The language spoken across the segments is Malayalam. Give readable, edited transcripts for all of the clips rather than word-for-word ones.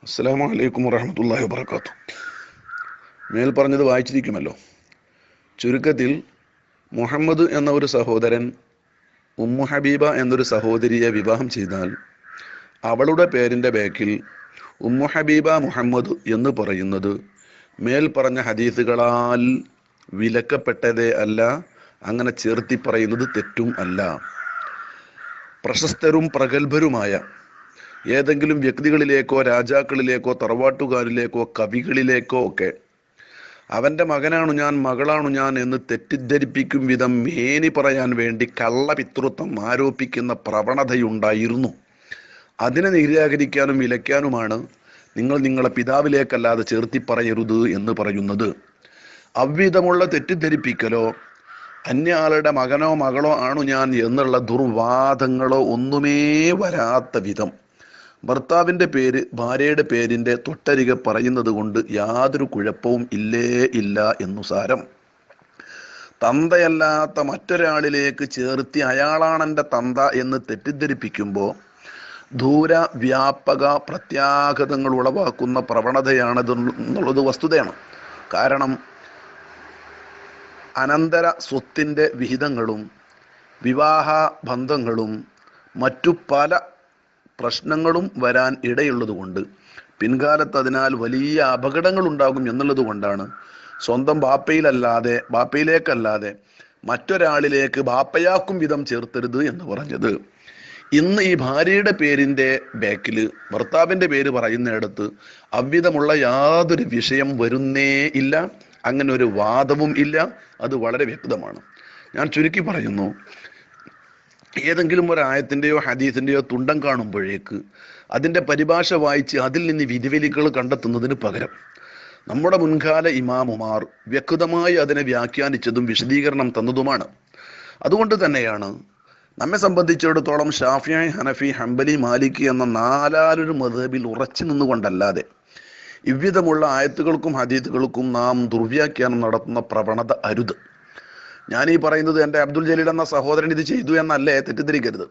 അസ്സലാമു അലൈക്കും വറഹ്മത്തുള്ളാഹി വബറകാതുഹു. മേൽ പറഞ്ഞത് വായിച്ചിരിക്കുമല്ലോ. ചുരുക്കത്തിൽ മുഹമ്മദ് എന്ന ഒരു സഹോദരൻ ഉമ്മു ഹബീബ എന്നൊരു സഹോദരിയെ വിവാഹം ചെയ്താൽ അവളുടെ പേരിൻ്റെ ബാക്കിൽ ഉമ്മു ഹബീബ മുഹമ്മദ് എന്ന് പറയുന്നത് മേൽ പറഞ്ഞ ഹദീസുകളാൽ വിലക്കപ്പെട്ടതേ അല്ല. അങ്ങനെ ചേർത്തി പറയുന്നത് തെറ്റും അല്ല. പ്രശസ്തരും പ്രഗത്ഭരുമായ ഏതെങ്കിലും വ്യക്തികളിലേക്കോ രാജാക്കളിലേക്കോ തറവാട്ടുകാരിലേക്കോ കവികളിലേക്കോ ഒക്കെ അവൻ്റെ മകനാണു ഞാൻ മകളാണു ഞാൻ എന്ന് തെറ്റിദ്ധരിപ്പിക്കും വിധം മേനി പറയാൻ വേണ്ടി കള്ളപിതൃത്വം ആരോപിക്കുന്ന പ്രവണതയുണ്ടായിരുന്നു. അതിനെ നിരാകരിക്കാനും വിലക്കാനുമാണ് നിങ്ങൾ നിങ്ങളെ പിതാവിലേക്കല്ലാതെ ചേർത്തി പറയരുത് എന്ന് പറയുന്നത്. അவ்விധമുള്ള തെറ്റിദ്ധരിപ്പിക്കലോ അന്യ ആളുടെ മകനോ മകളോ ആണു ഞാൻ എന്നുള്ള ദുർവാദങ്ങളോ ഒന്നുമേ വരാത്ത വിധം ഭർത്താവിൻ്റെ പേര് ഭാര്യയുടെ പേരിൻ്റെ തൊട്ടരികെ പറയുന്നത് കൊണ്ട് യാതൊരു കുഴപ്പവും ഇല്ല എന്നു സാരം. തന്തയല്ലാത്ത മറ്റൊരാളിലേക്ക് ചേർത്തി അയാളാണെൻ്റെ തന്ത എന്ന് തെറ്റിദ്ധരിപ്പിക്കുമ്പോൾ ദൂരവ്യാപക പ്രത്യാഘാതങ്ങൾ ഉളവാക്കുന്ന പ്രവണതയാണിതെന്നുള്ളത് വസ്തുതയാണ്. കാരണം അനന്തര സ്വത്തിൻ്റെ വിഹിതങ്ങളും വിവാഹ ബന്ധങ്ങളും മറ്റു പല പ്രശ്നങ്ങളും വരാൻ ഇടയുള്ളതുകൊണ്ട് പിൻകാലത്ത് അതിനാൽ വലിയ അപകടങ്ങൾ ഉണ്ടാകും എന്നുള്ളത് കൊണ്ടാണ് സ്വന്തം ബാപ്പയിലേക്കല്ലാതെ മറ്റൊരാളിലേക്ക് ബാപ്പയാക്കും വിധം ചേർത്തരുത് എന്ന് പറഞ്ഞത്. ഇന്ന് ഈ ഭാര്യയുടെ പേരിൻ്റെ ബാക്കിൽ ഭർത്താവിൻ്റെ പേര് പറയുന്നിടത്ത് അவ்விധമുള്ള യാതൊരു വിഷയം വരുന്നേ ഇല്ല. അങ്ങനെ ഒരു വാദവും ഇല്ല. അത് വളരെ വ്യക്തമാണ്. ഞാൻ ചുരുക്കി പറയുന്നു, ഏതെങ്കിലും ഒരു ആയത്തിൻ്റെയോ ഹദീസിൻ്റെയോ തുണ്ടം കാണുമ്പോഴേക്ക് അതിൻ്റെ പരിഭാഷ വായിച്ച് അതിൽ നിന്ന് വിധിവിലികൾ കണ്ടെത്തുന്നതിന് പകരം നമ്മുടെ മുൻകാല ഇമാമുമാർ വ്യക്തമായി അതിനെ വ്യാഖ്യാനിച്ചതും വിശദീകരണം തന്നതുമാണ്. അതുകൊണ്ട് തന്നെയാണ് നമ്മെ സംബന്ധിച്ചിടത്തോളം ഷാഫിഈ, ഹനഫി, ഹംബലി, മാലിക്കി എന്ന നാലാലൊരു മദ്ഹബിൽ ഉറച്ചു നിന്നുകൊണ്ടല്ലാതെ ഇவ்விധമുള്ള ആയത്തുകൾക്കും ഹദീസുകൾക്കും നാം ദുർവ്യാഖ്യാനം നടത്തുന്ന പ്രവണത അരുത്. ഞാനീ പറയുന്നത് എൻ്റെ അബ്ദുൽ ജലീൽ എന്ന സഹോദരൻ ഇത് ചെയ്തു എന്നല്ലേ, തെറ്റിദ്ധരിക്കരുത്.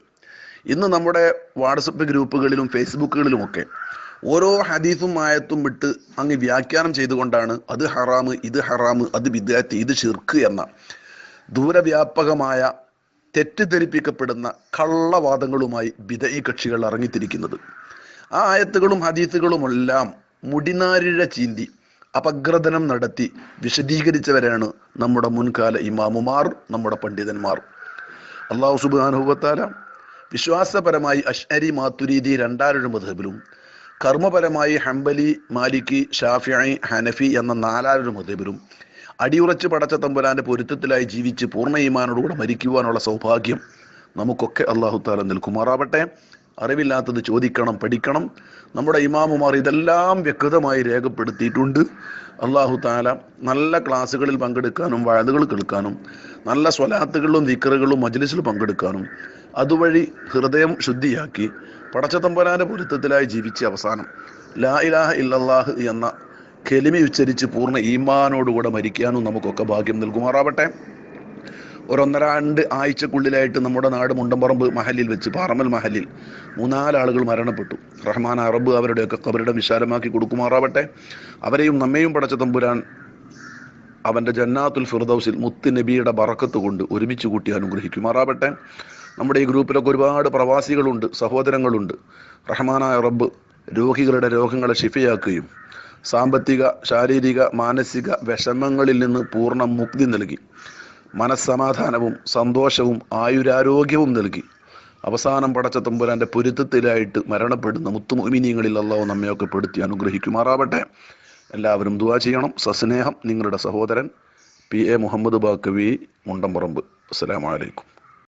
ഇന്ന് നമ്മുടെ വാട്സപ്പ് ഗ്രൂപ്പുകളിലും ഫേസ്ബുക്കുകളിലുമൊക്കെ ഓരോ ഹദീസും ആയത്തും വിട്ട് അങ്ങ് വ്യാഖ്യാനം ചെയ്തുകൊണ്ടാണ് അത് ഹറാമ്, ഇത് ഹറാമ്, അത് ബിദ്അത്ത്, ഇത് ശിർക്ക് എന്ന ദൂരവ്യാപകമായ തെറ്റിദ്ധരിപ്പിക്കപ്പെടുന്ന കള്ളവാദങ്ങളുമായി ബിദ്അഈ കക്ഷികൾ ഇറങ്ങിത്തിരിക്കുന്നത്. ആ ആയത്തുകളും ഹദീസുകളുമെല്ലാം മുടിനാരിഴ ചീന്തി അപഗ്രഥനം നടത്തി വിശദീകരിച്ചവരാണ് നമ്മുടെ മുൻകാല ഇമാമുമാർ, നമ്മുടെ പണ്ഡിതന്മാർ. അല്ലാഹു സുബ്ഹാനഹു വ തആല വിശ്വാസപരമായി അശ്അരി, മാതുരീദി രണ്ടാലൊരു മദ്ഹബിലും കർമ്മപരമായി ഹംബലി, മാലിക്കി, ഷാഫിഈ, ഹനഫി എന്ന നാലാലൊരു മദ്ഹബിലും അടിയുറച്ച് പടച്ച തമ്പുരാന്റെ പൊരുത്തത്തിലായി ജീവിച്ച് പൂർണ്ണ ഈമാനോടുകൂടെ മരിക്കുവാനുള്ള സൗഭാഗ്യം നമുക്കൊക്കെ അല്ലാഹു തആല നൽകുമാറാവട്ടെ. അറിവില്ലാത്തത് ചോദിക്കണം, പഠിക്കണം. നമ്മുടെ ഇമാമുമാർ ഇതെല്ലാം വ്യക്തമായി രേഖപ്പെടുത്തിയിട്ടുണ്ട്. അല്ലാഹു തആല നല്ല ക്ലാസ്സുകളിൽ പങ്കെടുക്കാനും വഅദുകൾ കേൾക്കാനും നല്ല സ്വലാത്തുകളിലും ദിക്റുകളിലും മജ്ലിസിൽ പങ്കെടുക്കാനും അതുവഴി ഹൃദയം ശുദ്ധിയാക്കി പടച്ച തമ്പുരാന്റെ പൊരുത്തത്തിലായി ജീവിച്ച് അവസാനം ലാ ഇലാഹ ഇല്ലല്ലാഹ് എന്ന കെലിമ ഉച്ചരിച്ച് പൂർണ്ണ ഈമാനോടുകൂടെ മരിക്കാനും നമുക്കൊക്കെ ഭാഗ്യം നൽകുമാറാവട്ടെ. ഒന്നര ആഴ്ചക്കുള്ളിലായിട്ട് നമ്മുടെ നാട് മുണ്ടമ്പറമ്പ് മഹലിൽ വെച്ച്, പാറമൽ മഹലിൽ 3-4 ആളുകൾ മരണപ്പെട്ടു. റഹ്മാൻ അറബ് അവരുടെയൊക്കെ ഖബറിടം വിശാലമാക്കി കൊടുക്കുമാറാവട്ടെ. അവരെയും നമ്മെയും പടച്ച തമ്പുരാൻ അവൻ്റെ ജന്നാത്തുൽ ഫിർദൗസിൽ മുത്ത് നബിയുടെ ബറക്കത്ത് കൊണ്ട് ഒരുമിച്ച് കൂട്ടി അനുഗ്രഹിക്കുമാറാവട്ടെ. നമ്മുടെ ഈ ഗ്രൂപ്പിലൊക്കെ ഒരുപാട് പ്രവാസികളുണ്ട്, സഹോദരങ്ങളുണ്ട്. റഹ്മാനായ റബ്ബ് രോഗികളുടെ രോഗങ്ങളെ ശിഫയാക്കുകയും സാമ്പത്തിക, ശാരീരിക, മാനസിക വിഷമങ്ങളിൽ നിന്ന് പൂർണ്ണ മുക്തി നൽകി മനസ്സമാധാനവും സന്തോഷവും ആയുരാരോഗ്യവും നൽകി അവസാനം പടച്ച തമ്പുരാന്റെ പൊരുത്തത്തിലായിട്ട് മരണപ്പെടുന്ന മുത്തുമുഅ്മിനീങ്ങളിൽ അല്ലാഹു നമ്മയൊക്കെ പെടുത്തി അനുഗ്രഹിക്കുമാറാവട്ടെ. എല്ലാവരും ദുആ ചെയ്യണം. സസ്നേഹം, നിങ്ങളുടെ സഹോദരൻ PA മുഹമ്മദ് ബാക്കവി, മുണ്ടമ്പറമ്പ്. അസ്സലാമു അലൈക്കും.